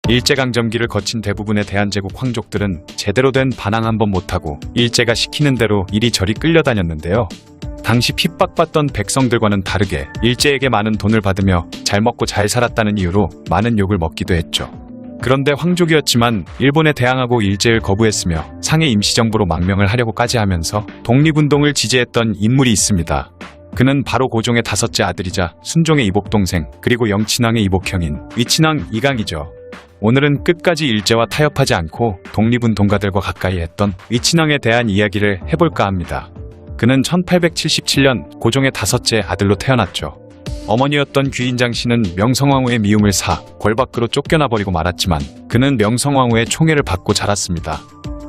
일제강점기를 거친 대부분의 대한제국 황족들은 제대로 된 반항 한번 못하고 일제가 시키는 대로 이리저리 끌려다녔는데요. 당시 핍박받던 백성들과는 다르게 일제에게 많은 돈을 받으며 잘 먹고 잘 살았다는 이유로 많은 욕을 먹기도 했죠. 그런데 황족이었지만 일본에 대항하고 일제를 거부했으며 상해 임시정부로 망명을 하려고까지 하면서 독립운동을 지지했던 인물이 있습니다. 그는 바로 고종의 다섯째 아들이자 순종의 이복동생 그리고 영친왕의 이복형인 위친왕 이강이죠. 오늘은 끝까지 일제와 타협하지 않고 독립운동가들과 가까이 했던 위친왕에 대한 이야기를 해볼까 합니다. 그는 1877년 고종의 다섯째 아들로 태어났죠. 어머니였던 귀인장 씨는 명성황후의 미움을 사 궐 밖으로 쫓겨나버리고 말았지만 그는 명성황후의 총애를 받고 자랐습니다.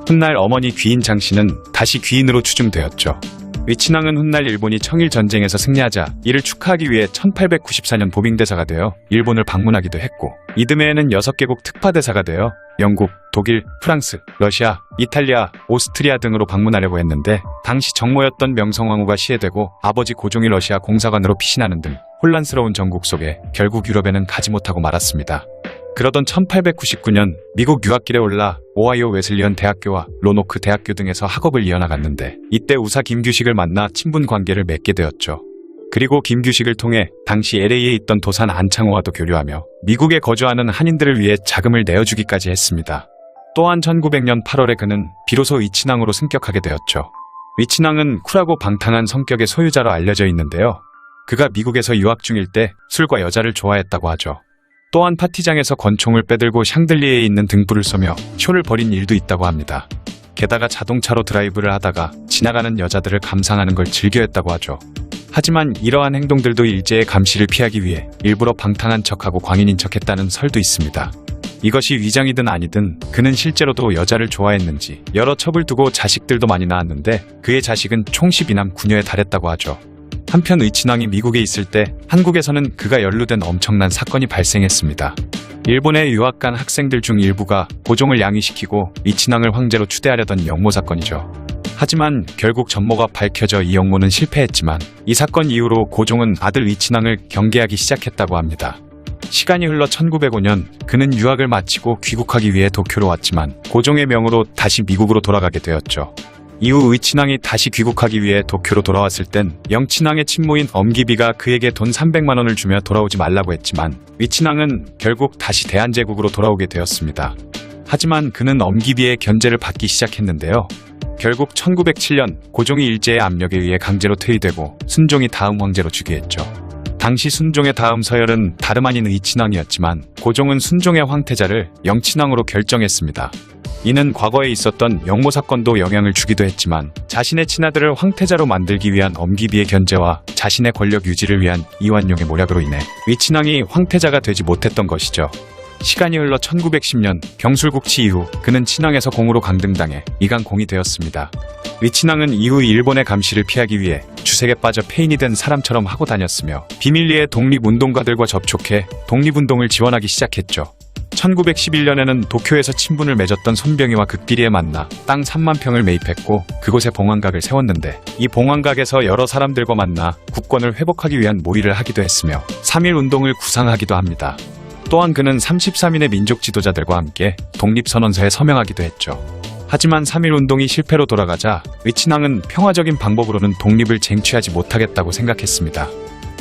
훗날 어머니 귀인장 씨는 다시 귀인으로 추중되었죠. 위친왕은 훗날 일본이 청일전쟁에서 승리하자 이를 축하하기 위해 1894년 보빙대사가 되어 일본을 방문하기도 했고 이듬해에는 6개국 특파대사가 되어 영국, 독일, 프랑스, 러시아, 이탈리아, 오스트리아 등으로 방문하려고 했는데 당시 정모였던 명성황후가 시해되고 아버지 고종이 러시아 공사관으로 피신하는 등 혼란스러운 전국 속에 결국 유럽에는 가지 못하고 말았습니다. 그러던 1899년 미국 유학길에 올라 오하이오 웨슬리언 대학교와 로노크 대학교 등에서 학업을 이어나갔는데 이때 우사 김규식을 만나 친분 관계를 맺게 되었죠. 그리고 김규식을 통해 당시 LA에 있던 도산 안창호와도 교류하며 미국에 거주하는 한인들을 위해 자금을 내어주기까지 했습니다. 또한 1900년 8월에 그는 비로소 위친왕으로 승격하게 되었죠. 위친왕은 쿨하고 방탕한 성격의 소유자로 알려져 있는데요. 그가 미국에서 유학 중일 때 술과 여자를 좋아했다고 하죠. 또한 파티장에서 권총을 빼들고 샹들리에에 있는 등불을 쏘며 쇼를 벌인 일도 있다고 합니다. 게다가 자동차로 드라이브를 하다가 지나가는 여자들을 감상하는 걸 즐겨했다고 하죠. 하지만 이러한 행동들도 일제의 감시를 피하기 위해 일부러 방탕한 척하고 광인인 척했다는 설도 있습니다. 이것이 위장이든 아니든 그는 실제로도 여자를 좋아했는지 여러 첩을 두고 자식들도 많이 낳았는데 그의 자식은 총 12남 9녀에 달했다고 하죠. 한편 위친왕이 미국에 있을 때 한국에서는 그가 연루된 엄청난 사건이 발생했습니다. 일본에 유학 간 학생들 중 일부가 고종을 양위시키고 위친왕을 황제로 추대하려던 영모 사건이죠. 하지만 결국 전모가 밝혀져 이 영모는 실패했지만 이 사건 이후로 고종은 아들 위친왕을 경계하기 시작했다고 합니다. 시간이 흘러 1905년 그는 유학을 마치고 귀국하기 위해 도쿄로 왔지만 고종의 명으로 다시 미국으로 돌아가게 되었죠. 이후 위친왕이 다시 귀국하기 위해 도쿄로 돌아왔을 땐 영친왕의 친모인 엄기비가 그에게 돈 300만 원을 주며 돌아오지 말라고 했지만 위친왕은 결국 다시 대한제국으로 돌아오게 되었습니다. 하지만 그는 엄기비의 견제를 받기 시작했는데요. 결국 1907년 고종이 일제의 압력에 의해 강제로 퇴위되고 순종이 다음 황제로 즉위했죠. 당시 순종의 다음 서열은 다름 아닌 위친왕이었지만 고종은 순종의 황태자를 영친왕으로 결정했습니다. 이는 과거에 있었던 영모 사건도 영향을 주기도 했지만 자신의 친아들을 황태자로 만들기 위한 엄기비의 견제와 자신의 권력 유지를 위한 이완용의 모략으로 인해 위친왕이 황태자가 되지 못했던 것이죠. 시간이 흘러 1910년 경술국치 이후 그는 친왕에서 공으로 강등당해 이강공이 되었습니다. 위친왕은 이후 일본의 감시를 피하기 위해 주색에 빠져 폐인이 된 사람처럼 하고 다녔으며 비밀리에 독립운동가들과 접촉해 독립운동을 지원하기 시작했죠. 1911년에는 도쿄에서 친분을 맺었던 손병희와 극비리에 만나 땅 3만 평을 매입했고 그곳에 봉황각을 세웠는데 이 봉황각에서 여러 사람들과 만나 국권을 회복하기 위한 모의를 하기도 했으며 3.1운동을 구상하기도 합니다. 또한 그는 33인의 민족 지도자들과 함께 독립선언서에 서명하기도 했죠. 하지만 3.1운동이 실패로 돌아가자 위친왕은 평화적인 방법으로는 독립을 쟁취하지 못하겠다고 생각했습니다.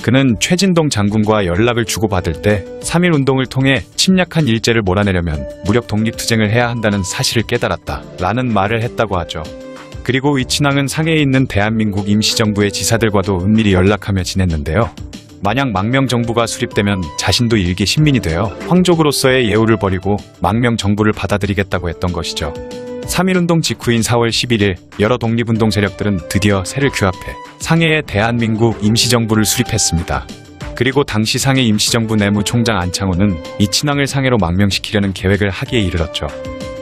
그는 최진동 장군과 연락을 주고받을 때 3.1운동을 통해 침략한 일제를 몰아내려면 무력 독립투쟁을 해야 한다는 사실을 깨달았다 라는 말을 했다고 하죠. 그리고 위친왕은 상해에 있는 대한민국 임시정부의 지사들과도 은밀히 연락하며 지냈는데요. 만약 망명정부가 수립되면 자신도 일개 신민이 되어 황족으로서의 예우를 버리고 망명정부를 받아들이겠다고 했던 것이죠. 3.1운동 직후인 4월 11일 여러 독립운동 세력들은 드디어 세를 규합해 상해에 대한민국 임시정부를 수립했습니다. 그리고 당시 상해 임시정부 내무총장 안창호는 위친왕을 상해로 망명시키려는 계획을 하기에 이르렀죠.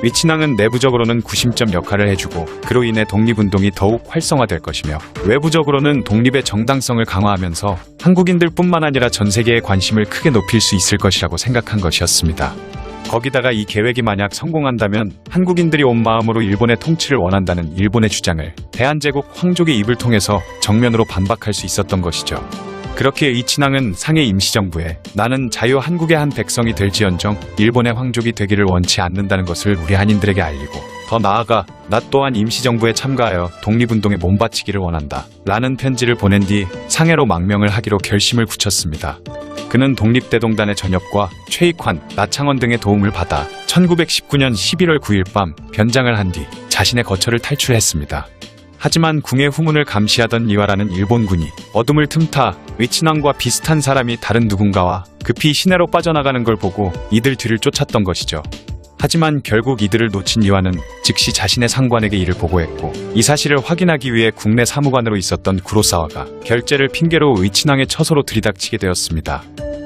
위친왕은 내부적으로는 구심점 역할을 해주고 그로 인해 독립운동이 더욱 활성화될 것이며 외부적으로는 독립의 정당성을 강화하면서 한국인들뿐만 아니라 전 세계의 관심을 크게 높일 수 있을 것이라고 생각한 것이었습니다. 거기다가 이 계획이 만약 성공한다면 한국인들이 온 마음으로 일본의 통치를 원한다는 일본의 주장을 대한제국 황족의 입을 통해서 정면으로 반박할 수 있었던 것이죠. 그렇게 위친왕은 상해 임시정부에 나는 자유 한국의 한 백성이 될지언정 일본의 황족이 되기를 원치 않는다는 것을 우리 한인들에게 알리고, 더 나아가 나 또한 임시정부에 참가하여 독립운동에 몸바치기를 원한다 라는 편지를 보낸 뒤 상해로 망명을 하기로 결심을 굳혔습니다. 그는 독립대동단의 전역과 최익환, 나창원 등의 도움을 받아 1919년 11월 9일 밤 변장을 한 뒤 자신의 거처를 탈출했습니다. 하지만 궁의 후문을 감시하던 이와라는 일본군이 어둠을 틈타 위친왕과 비슷한 사람이 다른 누군가와 급히 시내로 빠져나가는 걸 보고 이들 뒤를 쫓았던 것이죠. 하지만 결국 이들을 놓친 이와는 즉시 자신의 상관에게 이를 보고했고, 이 사실을 확인하기 위해 국내 사무관으로 있었던 구로사와가 결재를 핑계로 위친왕의 처소로 들이닥치게 되었습니다.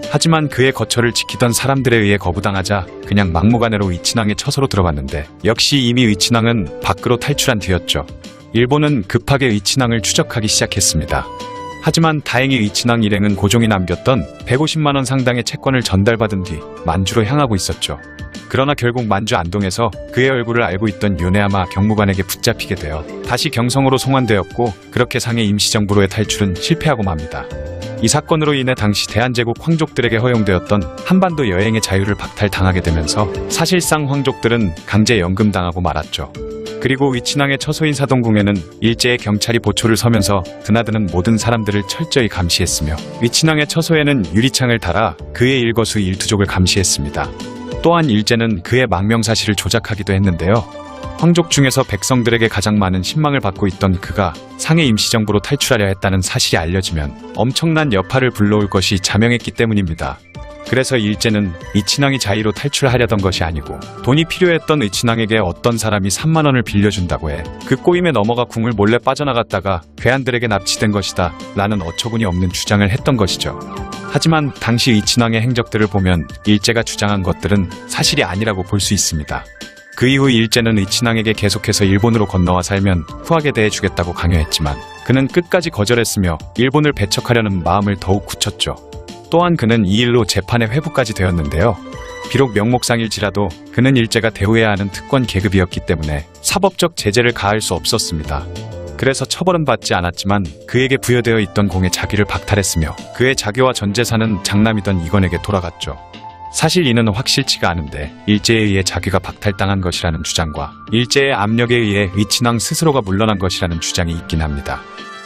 하지만 그의 거처를 지키던 사람들에 의해 거부당하자 그냥 막무가내로 위친왕의 처소로 들어갔는데, 역시 이미 위친왕은 밖으로 탈출한 뒤였죠. 일본은 급하게 위친왕을 추적하기 시작했습니다. 하지만 다행히 위친왕 일행은 고종이 남겼던 150만 원 상당의 채권을 전달받은 뒤 만주로 향하고 있었죠. 그러나 결국 만주 안동에서 그의 얼굴을 알고 있던 요네야마 경무관에게 붙잡히게 되어 다시 경성으로 송환되었고, 그렇게 상해 임시정부로의 탈출은 실패하고 맙니다. 이 사건으로 인해 당시 대한제국 황족들에게 허용되었던 한반도 여행의 자유를 박탈당하게 되면서 사실상 황족들은 강제 연금당하고 말았죠. 그리고 위친왕의 처소인 사동궁에는 일제의 경찰이 보초를 서면서 드나드는 모든 사람들을 철저히 감시했으며, 위친왕의 처소에는 유리창을 달아 그의 일거수 일투족을 감시했습니다. 또한 일제는 그의 망명 사실을 조작하기도 했는데요. 황족 중에서 백성들에게 가장 많은 신망을 받고 있던 그가 상해 임시정부로 탈출하려 했다는 사실이 알려지면 엄청난 여파를 불러올 것이 자명했기 때문입니다. 그래서 일제는 위친왕이 자의로 탈출하려던 것이 아니고 돈이 필요했던 위친왕에게 어떤 사람이 3만 원을 빌려준다고 해 그 꼬임에 넘어가 궁을 몰래 빠져나갔다가 괴한들에게 납치된 것이다 라는 어처구니 없는 주장을 했던 것이죠. 하지만 당시 위친왕의 행적들을 보면 일제가 주장한 것들은 사실이 아니라고 볼 수 있습니다. 그 이후 일제는 위친왕에게 계속해서 일본으로 건너와 살면 후하게 대해주겠다고 강요했지만 그는 끝까지 거절했으며 일본을 배척하려는 마음을 더욱 굳혔죠. 또한 그는 이 일로 재판의 회부까지 되었는데요. 비록 명목상일지라도 그는 일제가 대우해야 하는 특권 계급이었기 때문에 사법적 제재를 가할 수 없었습니다. 그래서 처벌은 받지 않았지만 그에게 부여되어 있던 공의 자기를 박탈했으며 그의 자기와 전 재산은 장남이던 이건에게 돌아갔죠. 사실 이는 확실치가 않은데 일제에 의해 자기가 박탈당한 것이라는 주장과 일제의 압력에 의해 위친왕 스스로가 물러난 것이라는 주장이 있긴 합니다.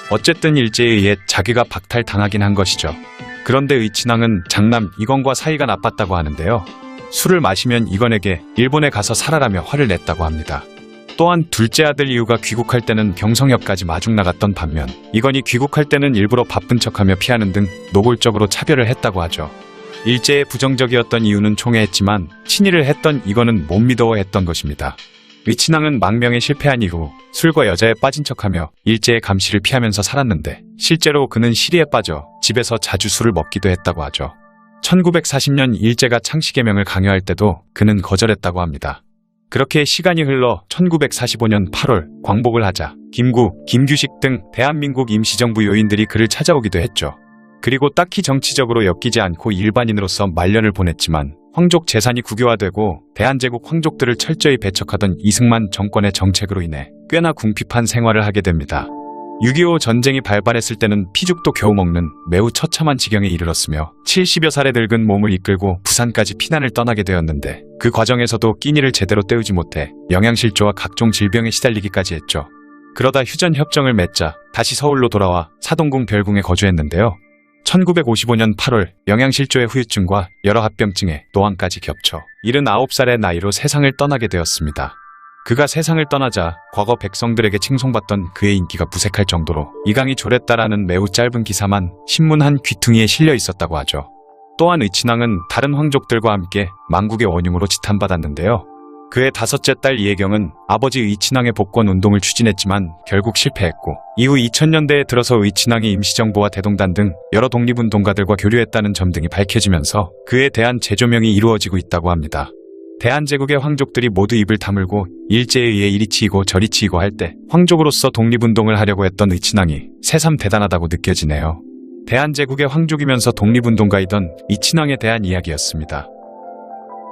어쨌든 일제에 의해 자기가 박탈당하긴 한 것이죠. 그런데 위친왕은 장남 이건과 사이가 나빴다고 하는데요. 술을 마시면 이건에게 일본에 가서 살아라며 화를 냈다고 합니다. 또한 둘째 아들 이유가 귀국할 때는 경성역까지 마중 나갔던 반면 이건이 귀국할 때는 일부러 바쁜 척하며 피하는 등 노골적으로 차별을 했다고 하죠. 일제에 부정적이었던 이유는 총애했지만 친일을 했던 이건은 못 믿어했던 것입니다. 위친왕은 망명에 실패한 이후 술과 여자에 빠진 척하며 일제의 감시를 피하면서 살았는데 실제로 그는 시리에 빠져 집에서 자주 술을 먹기도 했다고 하죠. 1940년 일제가 창씨개명을 강요할 때도 그는 거절했다고 합니다. 그렇게 시간이 흘러 1945년 8월 광복을 하자 김구, 김규식 등 대한민국 임시정부 요인들이 그를 찾아오기도 했죠. 그리고 딱히 정치적으로 엮이지 않고 일반인으로서 말년을 보냈지만 황족 재산이 국유화되고 대한제국 황족들을 철저히 배척하던 이승만 정권의 정책으로 인해 꽤나 궁핍한 생활을 하게 됩니다. 6.25 전쟁이 발발했을 때는 피죽도 겨우 먹는 매우 처참한 지경에 이르렀으며 70여 살에 늙은 몸을 이끌고 부산까지 피난을 떠나게 되었는데 그 과정에서도 끼니를 제대로 때우지 못해 영양실조와 각종 질병에 시달리기까지 했죠. 그러다 휴전협정을 맺자 다시 서울로 돌아와 사동궁 별궁에 거주했는데요. 1955년 8월 영양실조의 후유증과 여러 합병증에 노안까지 겹쳐 79살의 나이로 세상을 떠나게 되었습니다. 그가 세상을 떠나자 과거 백성들에게 칭송받던 그의 인기가 무색할 정도로 이강이 졸했다라는 매우 짧은 기사만 신문 한 귀퉁이에 실려 있었다고 하죠. 또한 위친왕은 다른 황족들과 함께 만국의 원흉으로 지탄받았는데요. 그의 다섯째 딸 이혜경은 아버지 위친왕의 복권 운동을 추진했지만 결국 실패했고 이후 2000년대에 들어서 위친왕이 임시정부와 대동단 등 여러 독립운동가들과 교류했다는 점 등이 밝혀지면서 그에 대한 재조명이 이루어지고 있다고 합니다. 대한제국의 황족들이 모두 입을 다물고 일제에 의해 이리 치이고 저리 치이고 할 때 황족으로서 독립운동을 하려고 했던 위친왕이 새삼 대단하다고 느껴지네요. 대한제국의 황족이면서 독립운동가이던 위친왕에 대한 이야기였습니다.